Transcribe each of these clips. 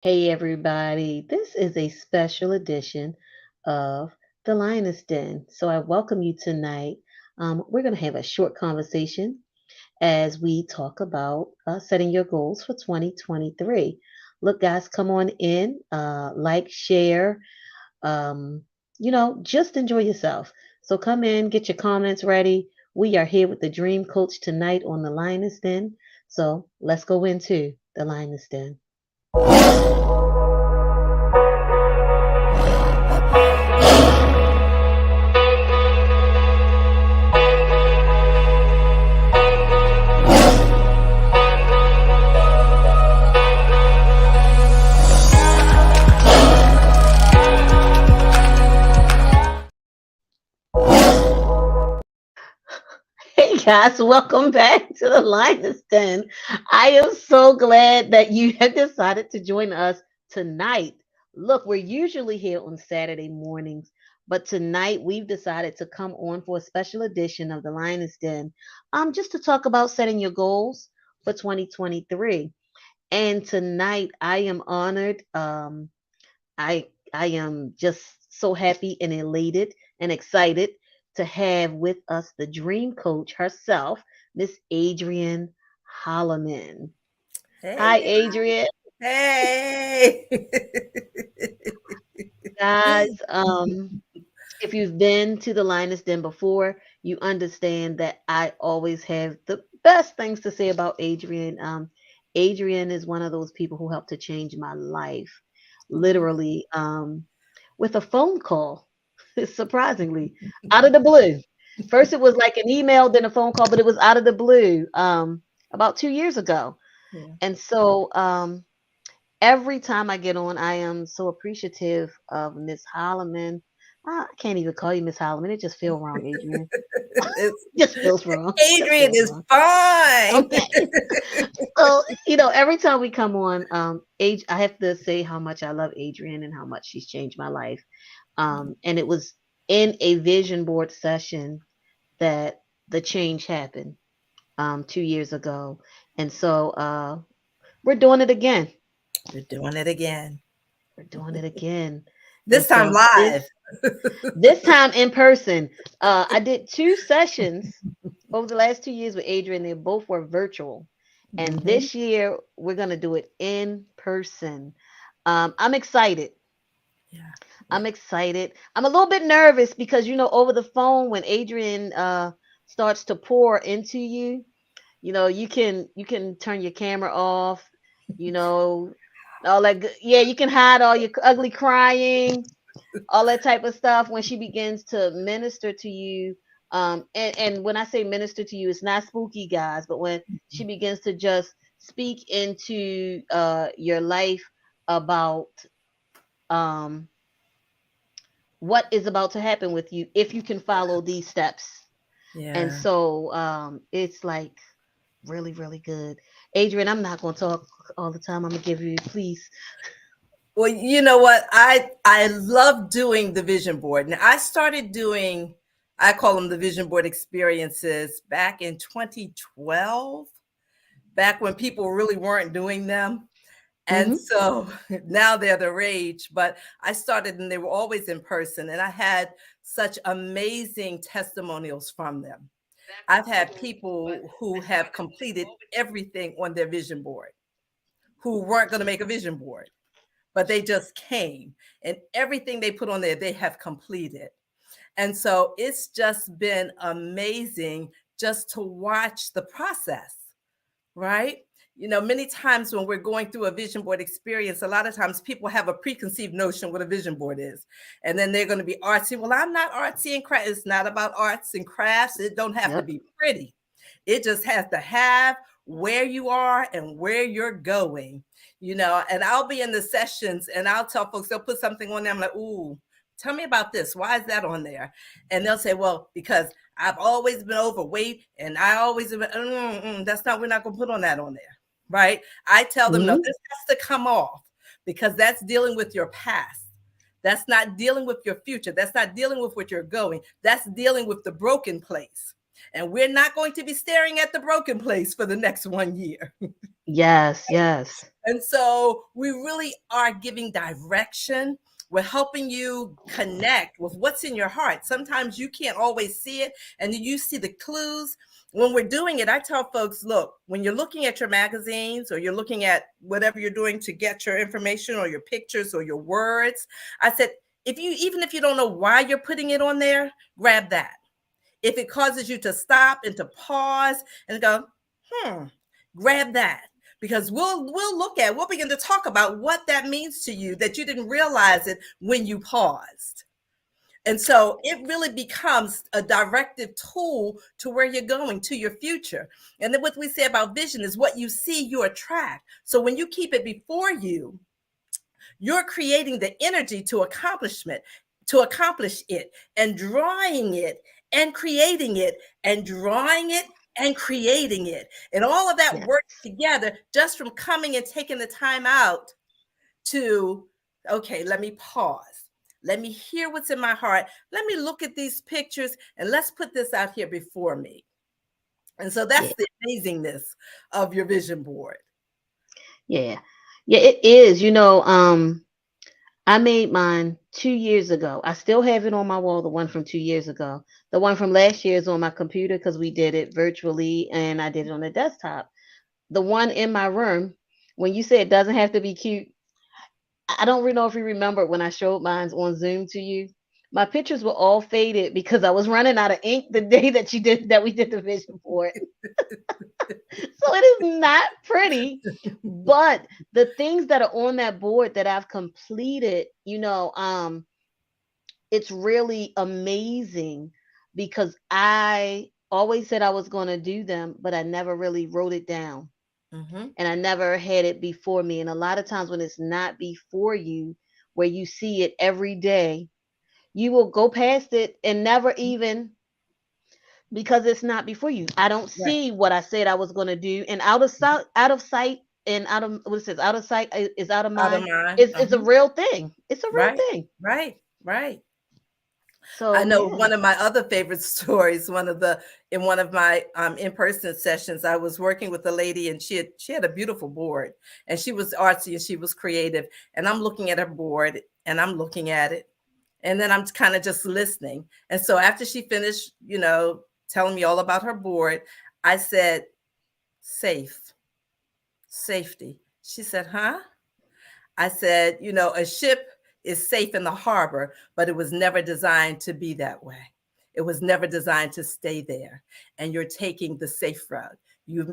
Hey everybody, this is a special edition of the Lioness Den. So I welcome you tonight. We're going to have a short conversation as we talk about setting your goals for 2023. Look, guys, come on in, like, share, um, just enjoy yourself. So come in, get your comments ready. We are here with the Dream Coach tonight on the Lioness Den. So let's go into the Lioness Den. Hey guys, welcome back to the Lioness Den. I am so glad that you have decided to join us tonight. Look, we're usually here on Saturday mornings, but tonight we've decided to come on for a special edition of the Lioness Den, just to talk about setting your goals for 2023. And tonight I am honored. I am just so happy and elated and excited to have with us the dream coach herself, Miss Adrienne Hollimon. Hey, Hi, Adrienne. hey. Guys, if you've been to the Lioness Den before, you understand that I always have the best things to say about Adrienne. Adrienne is one of those people who helped to change my life, literally, with a phone call, surprisingly, out of the blue. First, it was like an email, then a phone call, but it was out of the blue about 2 years ago. Yeah. And so every time I get on, I am so appreciative of Miss Holloman. I can't even call you Miss Holloman. It just feels wrong, Adrian. It's, Just feels wrong. Just Adrienne feels is wrong. fine. Okay. So, every time we come on, I have to say how much I love Adrienne and how much she's changed my life. And it was in a vision board session that the change happened 2 years ago. And so we're doing it again. We're doing it again. We're doing it again. And This time so live. this time in person. I did two sessions over the last 2 years with Adrian. They both were virtual. And Mhm. this year we're gonna do it in person. I'm excited. Yeah. I'm excited. I'm a little bit nervous because over the phone when Adrian starts to pour into you, you can turn your camera off, you know, all that yeah, you can hide all your ugly crying, all that type of stuff when she begins to minister to you. And when I say minister to you, it's not spooky, guys, but when she begins to just speak into your life about um, what is about to happen with you if you can follow these steps. And Yeah. so it's like really, really good. Adrian, I'm not going to talk all the time. I'm going to give you, please. Well, you know what? I love doing the vision board. Now I started doing, I call them the vision board experiences back in 2012, back when people really weren't doing them. And Hmm. so now they're the rage, but I started and they were always in person, and I had such amazing testimonials from them. I've had people who have completed everything on their vision board who weren't going to make a vision board, but they just came, and everything they put on there, they have completed. And so it's just been amazing just to watch the process, right? Many times when we're going through a vision board experience, a lot of times people have a preconceived notion what a vision board is. And then they're going to be artsy. Well, I'm not artsy and crafts. It's not about arts and crafts. It don't have to Yep. be pretty. It just has to have where you are and where you're going, and I'll be in the sessions and I'll tell folks, they'll put something on there. I'm like, ooh, tell me about this. Why is that on there? And they'll say, well, because I've always been overweight and I always have been, that's not, we're not going to put on that on there. Right. I tell them, no, Hmm. this has to come off because that's dealing with your past. That's not dealing with your future. That's not dealing with what you're going. That's dealing with the broken place. And we're not going to be staring at the broken place for the next 1 year. Yes, yes. And so we really are giving direction. We're helping you connect with what's in your heart. Sometimes you can't always see it, and you see the clues. When we're doing it, I tell folks, look, when you're looking at your magazines or you're looking at whatever you're doing to get your information or your pictures or your words, I said, even if you don't know why you're putting it on there, grab that. If it causes you to stop and to pause and go, hmm, grab that. Because we'll begin to talk about what that means to you, that you didn't realize it when you paused. And so it really becomes a directive tool to where you're going, to your future. And then what we say about vision is what you see, you attract. So when you keep it before you, you're creating the energy to accomplish it, and drawing it and creating it, and drawing it and creating it. And all of that Yeah. work together just from coming and taking the time out to, okay, let me pause. Let me hear what's in my heart. Let me look at these pictures and let's put this out here before me. And so Yeah. that's the amazingness of your vision board. Yeah. Yeah, it is. I made mine 2 years ago. I still have it on my wall, the one from 2 years ago. The one from last year is on my computer because we did it virtually and I did it on the desktop. The one in my room, when you say it doesn't have to be cute, I don't really know if you remember when I showed mine on Zoom to you. My pictures were all faded because I was running out of ink the day that we did the vision board. So it is not pretty, but the things that are on that board that I've completed, it's really amazing because I always said I was going to do them, but I never really wrote it down Mm-hmm. and I never had it before me. And a lot of times when it's not before you, where you see it every day, you will go past it and never even, because it's not before you. I don't Right. see what I said I was going to do, and out of sight, and out of what it says, out of sight is out of Out of mind. mind. It's a Uh-huh. real thing. It's a real Right. thing. Right. Right. I So know yeah, one of my other favorite stories, in one of my in-person sessions, I was working with a lady and she had a beautiful board and she was artsy and she was creative. And I'm looking at her board and I'm looking at it. And then I'm kind of just listening. And so after she finished, telling me all about her board, I said, safe, safety. She said, huh? I said, a ship is safe in the harbor, but it was never designed to be that way. It was never designed to stay there. And you're taking the safe route.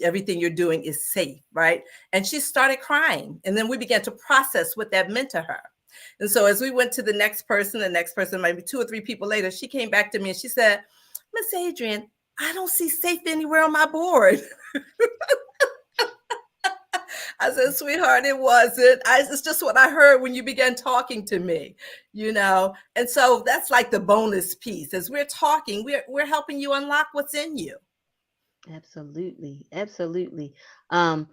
Everything you're doing is safe, right? And she started crying. And then we began to process what that meant to her. And so as we went to the next person, maybe two or three people later, she came back to me and she said, Miss Adrienne, I don't see safe anywhere on my board. I said, sweetheart, it wasn't. It's just what I heard when you began talking to me. And so that's like the bonus piece. As we're talking, we're helping you unlock what's in you. absolutely, absolutely. Um,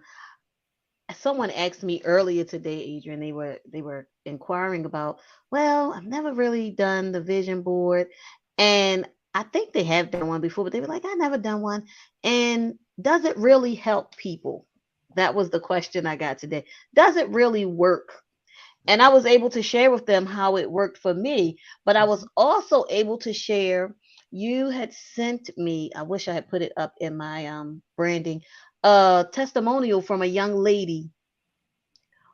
Someone asked me earlier today, Adrian. They were inquiring about. Well, I've never really done the vision board, and I think they have done one before, but they were like, I never done one. And does it really help people? That was the question I got today. Does it really work? And I was able to share with them how it worked for me, but I was also able to share. You had sent me, I wish I had put it up in my branding, a testimonial from a young lady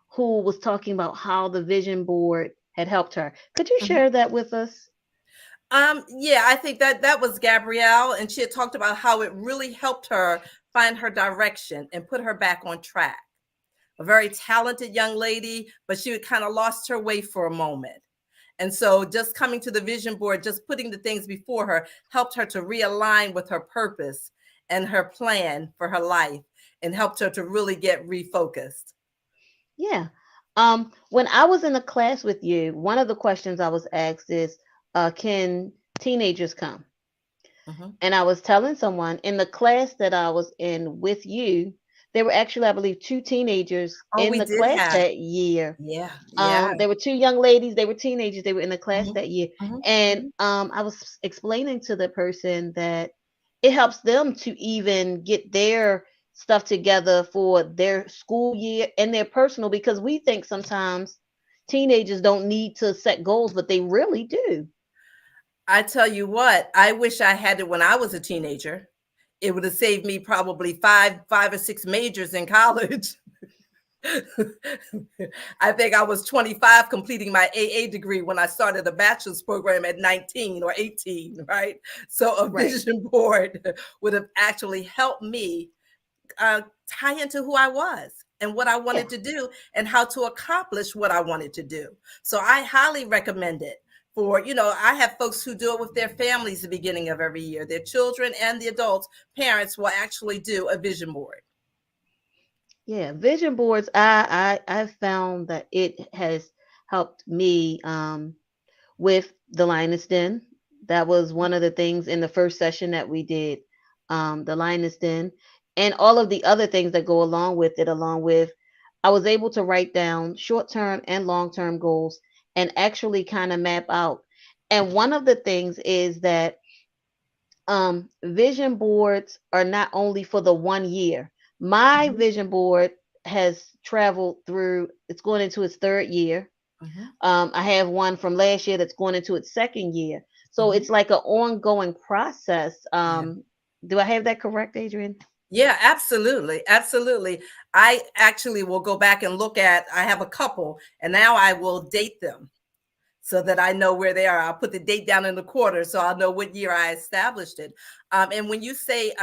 who was talking about how the vision board had helped her. Could you Mhm. share that with us? Yeah, I think that was Gabrielle, and she had talked about how it really helped her find her direction and put her back on track. A very talented young lady, but she had kind of lost her way for a moment. And so just coming to the vision board, just putting the things before her helped her to realign with her purpose and her plan for her life and helped her to really get refocused. Yeah. When I was in a class with you, one of the questions I was asked is, can teenagers come? Mhm. And I was telling someone in the class that I was in with you, there were actually, I believe, two teenagers Oh, in we the did class have. that year. Yeah, yeah. There were two young ladies, they were teenagers, they were in the class Mhm, that year. mhm, And mhm. I was explaining to the person that it helps them to even get their stuff together for their school year and their personal, because we think sometimes teenagers don't need to set goals, but they really do. I tell you what, I wish I had it when I was a teenager. It would have saved me probably five or six majors in college. I think I was 25 completing my AA degree when I started a bachelor's program at 19 or 18, right? So a Right. vision board would have actually helped me tie into who I was and what I Yeah. wanted to do and how to accomplish what I wanted to do. So I highly recommend it for, I have folks who do it with their families the beginning of every year. Their children and the adults, parents will actually do a vision board. Yeah, vision boards. I've found that it has helped me with the Lioness Den. That was one of the things in the first session that we did, the Lioness Den, and all of the other things that go along with it. Along with, I was able to write down short term and long term goals and actually kind of map out. And one of the things is that vision boards are not only for the 1 year. My Mhm, vision board has traveled through, it's going into its third year. mhm, I have one from last year that's going into its second year. So mhm. it's like an ongoing process. Yeah. Do I have that correct, Adrienne? Yeah, absolutely. Absolutely. I actually will go back and look at, I have a couple, and now I will date them so that I know where they are. I'll put the date down in the quarter so I'll know what year I established it. And when you say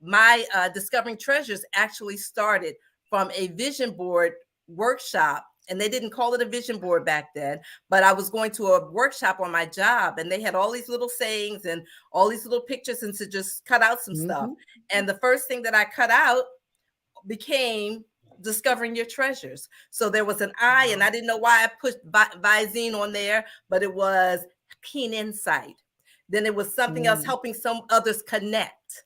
my Discovering Treasures actually started from a vision board workshop. And they didn't call it a vision board back then, but I was going to a workshop on my job and they had all these little sayings and all these little pictures and to just cut out some stuff. Mm-hmm. And the first thing that I cut out became Discovering Your Treasures. So there was an I, and Wow. I didn't know why I put Visine on there, but it was keen insight. Then it was something else, Mm. helping some others connect,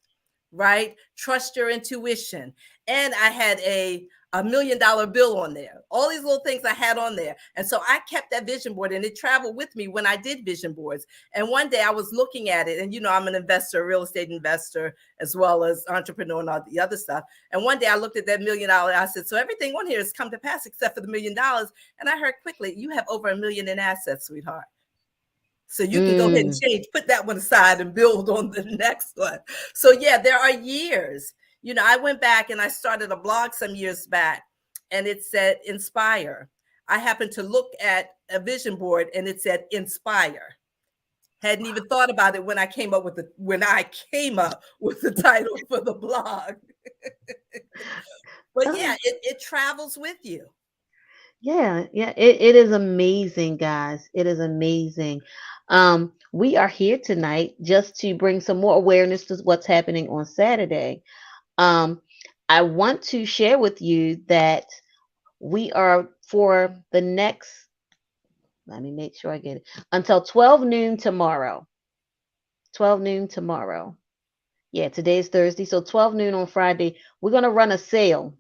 right? Trust your intuition. And I had a $1 million bill on there. All these little things I had on there. And so I kept that vision board and it traveled with me when I did vision boards. And one day I was looking at it, and I'm an investor, a real estate investor, as well as entrepreneur and all the other stuff. And one day I looked at that $1 million. I said, so everything on here has come to pass except for the $1 million. And I heard quickly, you have over $1 million in assets, sweetheart. So you can go ahead and Mm. change, put that one aside and build on the next one. So yeah, there are years. I went back and I started a blog some years back and it said inspire. I happened to look at a vision board and it said inspire. Hadn't even thought about it when I came up with the title for the blog. But yeah, Oh, it travels with you. yeah, yeah. It is amazing, guys. It is amazing. We are here tonight just to bring some more awareness to what's happening on Saturday. Um, I want to share with you that we are for the next, let me make sure I get it, until 12 noon tomorrow. 12 noon tomorrow. Yeah, today is Thursday. So 12 noon on Friday, we're going to run a sale.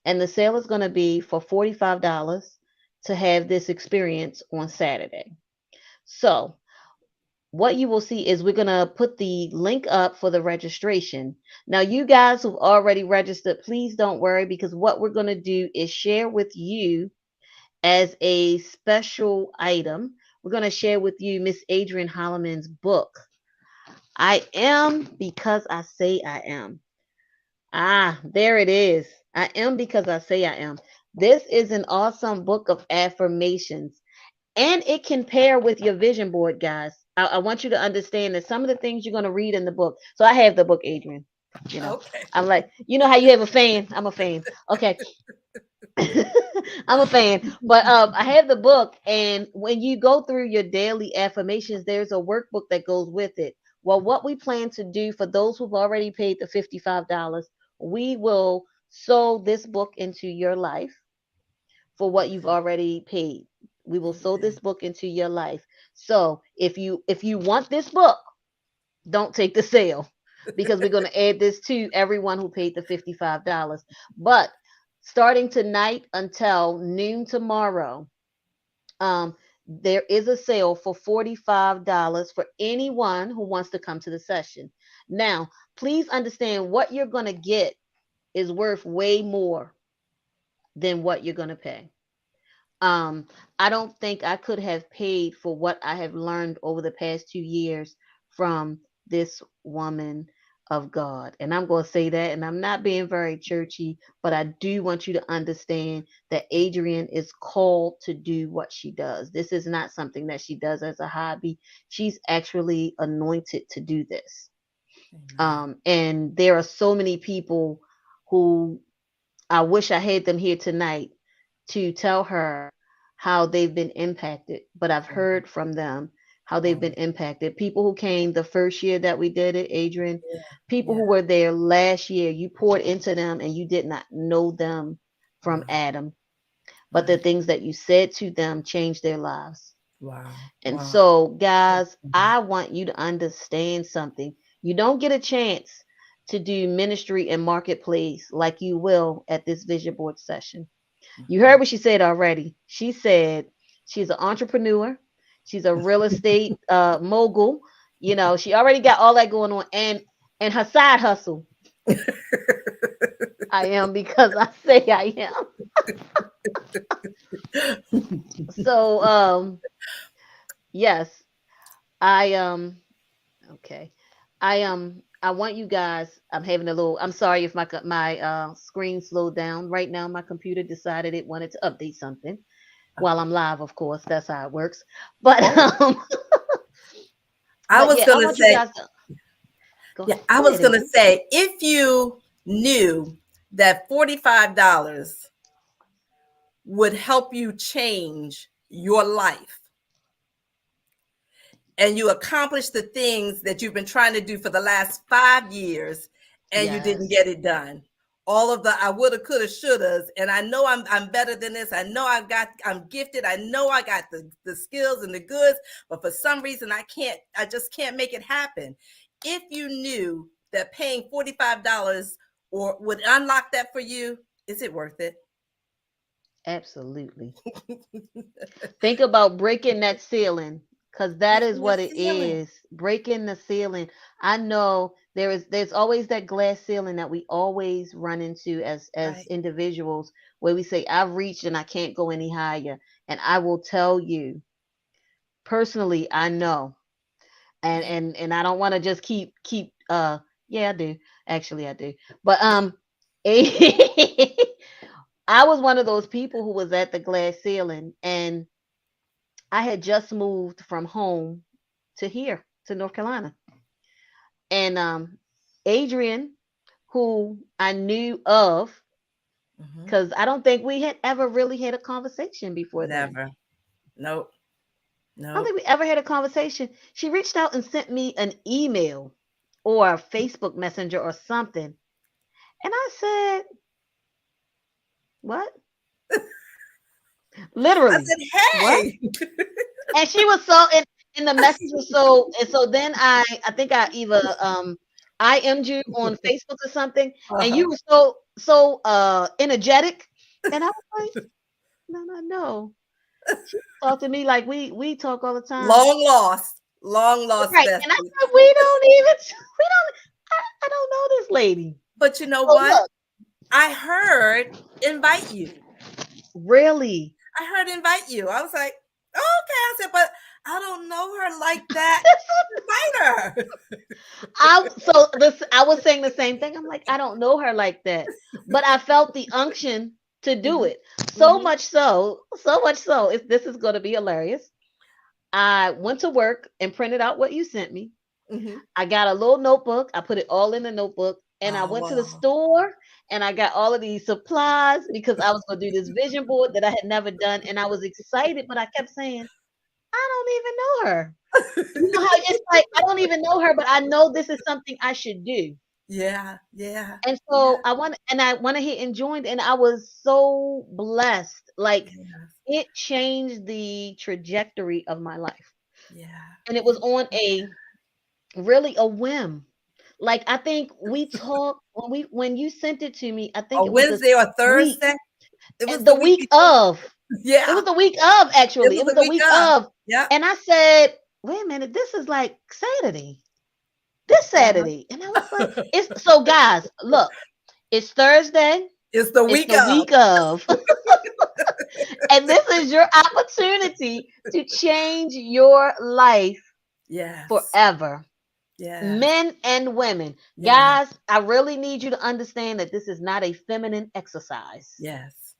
And the sale is going to be for $45 to have this experience on Saturday. So what you will see is we're going to put the link up for the registration. Now, you guys who've already registered, please don't worry, because what we're going to do is share with you as a special item. We're going to share with you Miss Adrienne Hollimon's book. I am because I say I am. Ah, there it is. I am because I say I am. This is an awesome book of affirmations, and it can pair with your vision board, guys. I want you to understand that some of the things you're going to read in the book. So I have the book, Adrian. You know, Okay. I'm like, you know how you have a fan? I'm a fan. Okay. I'm a fan. But I have the book, and when you go through your daily affirmations, there's a workbook that goes with it. Well, what we plan to do for those who've already paid the $55, we will sow this book into your life for what you've Okay. already paid. We will sow Okay. this book into your life. So if you want this book, don't take the sale, because we're going to add this to everyone who paid the $55. But starting tonight until noon tomorrow, there is a sale for $45 for anyone who wants to come to the session. Now, please understand what you're going to get is worth way more than what you're going to pay. Um, I don't think I could have paid for what I have learned over the past 2 years from this woman of God. And I'm going to say that, and I'm not being very churchy, but I do want you to understand that Adrienne is called to do what she does. This is not something that she does as a hobby. She's actually anointed to do this. Amen. And there are so many people who I wish I had them here tonight to tell her how they've been impacted, but I've Wow. heard from them how they've Wow. been impacted. People who came the first year that we did it, Adrian, Yeah. people Yeah. who were there last year, you poured into them and you did not know them from Wow. Adam, but the Right. things that you said to them changed their lives. Wow. And Wow. so, guys, I want you to understand something. You don't get a chance to do ministry and marketplace like you will at this vision board session. You heard Mhm. what she said already. She said she's an entrepreneur. She's a real estate mogul. You know, she already got all that going on, and her side hustle. I am because I say I am. So yes, I okay. I want you guys. I'm having a little. I'm sorry if my screen slowed down. Right now, my computer decided it wanted to update something while Okay. I'm live. Of course, that's how it works. But Oh, I but was yeah, I gonna want you say, guys to yeah, I go was ahead, gonna Adrian. say, if you knew that $45 would help you change your life and you accomplish the things that you've been trying to do for the last 5 years and you didn't Yes, get it done. All of the I woulda, coulda, shouldas, and I know I'm better than this. I know I'm gifted. I know I got the skills and the goods, but for some reason I just can't make it happen. If you knew that paying $45 or would unlock that for you, is it worth it? absolutely. Think about breaking that ceiling, because that is Breaking the what it ceiling. is. Breaking the ceiling. I know there's always that glass ceiling that we always run into as Right. individuals where we say, I've reached and I can't go any higher. And I will tell you, personally, I know. And Yeah. and and I don't want to just keep yeah, I do. Actually I do. But I was one of those people who was at the glass ceiling, and I had just moved from home to here to North Carolina. And Adrian, who I knew of, Hmm. because I don't think we had ever really had a conversation before then. Never. Nope. I don't Nope. think we ever had a conversation. She reached out and sent me an email or a Facebook Messenger or something. And I said, what? I Literally, said, what? hey. And she was so, and the message was so, and so then I think I either I IM'd you on Facebook or something, and you Uh-huh. were so energetic, and I was like, no, no, no. She talked to me like we talk all the time. Long lost Right. And I bestie. said, we don't even we don't I don't know this lady. But you know So what? look, I heard invite you. really. I heard invite you. I was like, oh, okay. I said, but I don't know her like that. Invite her. I was saying the same thing. I'm like, I don't know her like that. But I felt the unction to do Hmm. it. Hmm. So much so, if this is gonna be hilarious. I went to work and printed out what you sent me. Hmm. I got a little notebook. I put it all in the notebook. And I Oh, went to the wow. store and I got all of these supplies because I was going to do this vision board that I had never done. And I was excited, but I kept saying, I don't even know her. You know how it's like, I don't even know her, but I know this is something I should do. Yeah. Yeah. And Yeah. so I went ahead and joined, and I was so blessed. Like, Yeah. it changed the trajectory of my life. Yeah. And it was Yeah. on a really a whim. Like, I think we talked when you sent it to me, I think A it was the Wednesday or week Thursday. It was the the week week before. of. It Yeah. was the week of, It actually. It was was the the week week of. of. Yep. And I said, wait a minute, this is like Saturday. this Uh-huh. Saturday. And I was like, it's so guys, look, it's Thursday, It's the it's week the of. week of, and this is your opportunity to change your life Yes. forever. Yes. Men and women. Yes. Guys, I really need you to understand that this is not a feminine exercise. Yes.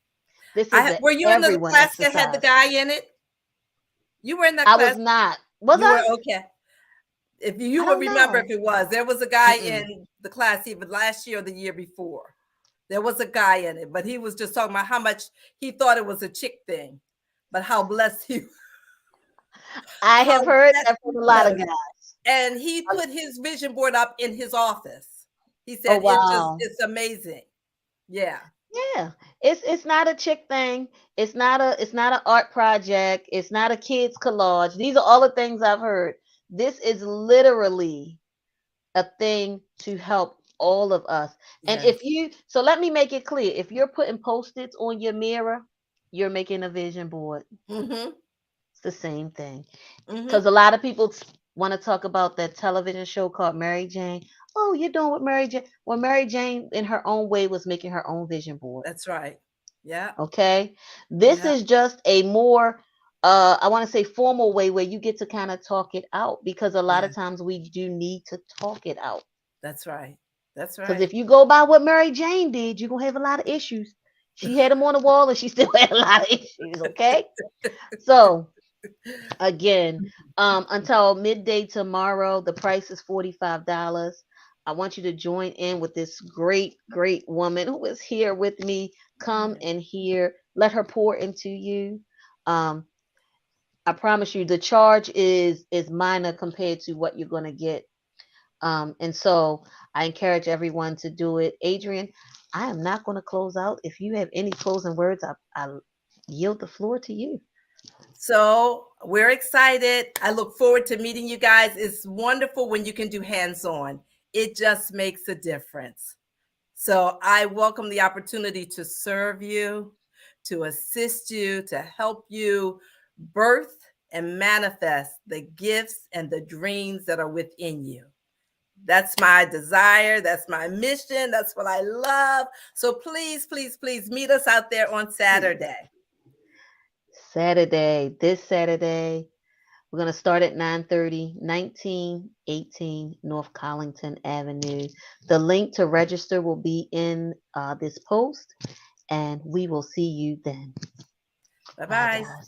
This is a Were you in the everyone class that had the exercise. guy in it? You were in that I was class? not. Was You were I? okay. If I you would don't remember if know. it was, there was a guy Mm-mm. in the class even last year or the year before. There was a guy in it, but he was just talking about how much he thought it was a chick thing, but how blessed he I how have heard blessed that he from a lot of was. guys. And he put his vision board up in his office. He Oh said wow. it's amazing. Yeah. Yeah. It's not a chick thing. It's not an art project. It's not a kids collage. These are all the things I've heard. This is literally a thing to help all of us. And Yes. if you so let me make it clear, if you're putting post-its on your mirror, you're making a vision board. Mhm. It's the same thing. Mhm. Because a lot of people want to talk about that television show called Mary Jane. Oh, you're doing what Mary Jane. Well, Mary Jane, in her own way, was making her own vision board. That's right. Yeah. Okay, this Yeah. is just a more, I want to say, formal way where you get to kind of talk it out because a lot Yeah. of times we do need to talk it out. That's right. That's Because right. if you go by what Mary Jane did, you're gonna have a lot of issues. She had them on the wall, and she still had a lot of issues. Okay, so again, until midday tomorrow, the price is $45. I want you to join in with this great woman who is here with me. Come Yeah. and hear, let her pour into you. Um, I promise you, the charge is minor compared to what you're gonna get. And so I encourage everyone to do it. Adrienne, I am not going to close out. If you have any closing words, I yield the floor to you. So we're excited. I look forward to meeting you guys. It's wonderful when you can do hands on, it just makes a difference. So I welcome the opportunity to serve you, to assist you, to help you birth and manifest the gifts and the dreams that are within you. That's my desire. That's my mission. That's what I love. So please, please, please meet us out there on Saturday. Saturday, this Saturday, we're going to start at 9:30, 1918 North Collington Avenue. The link to register will be in this post, and we will see you then. Bye Bye, bye. guys.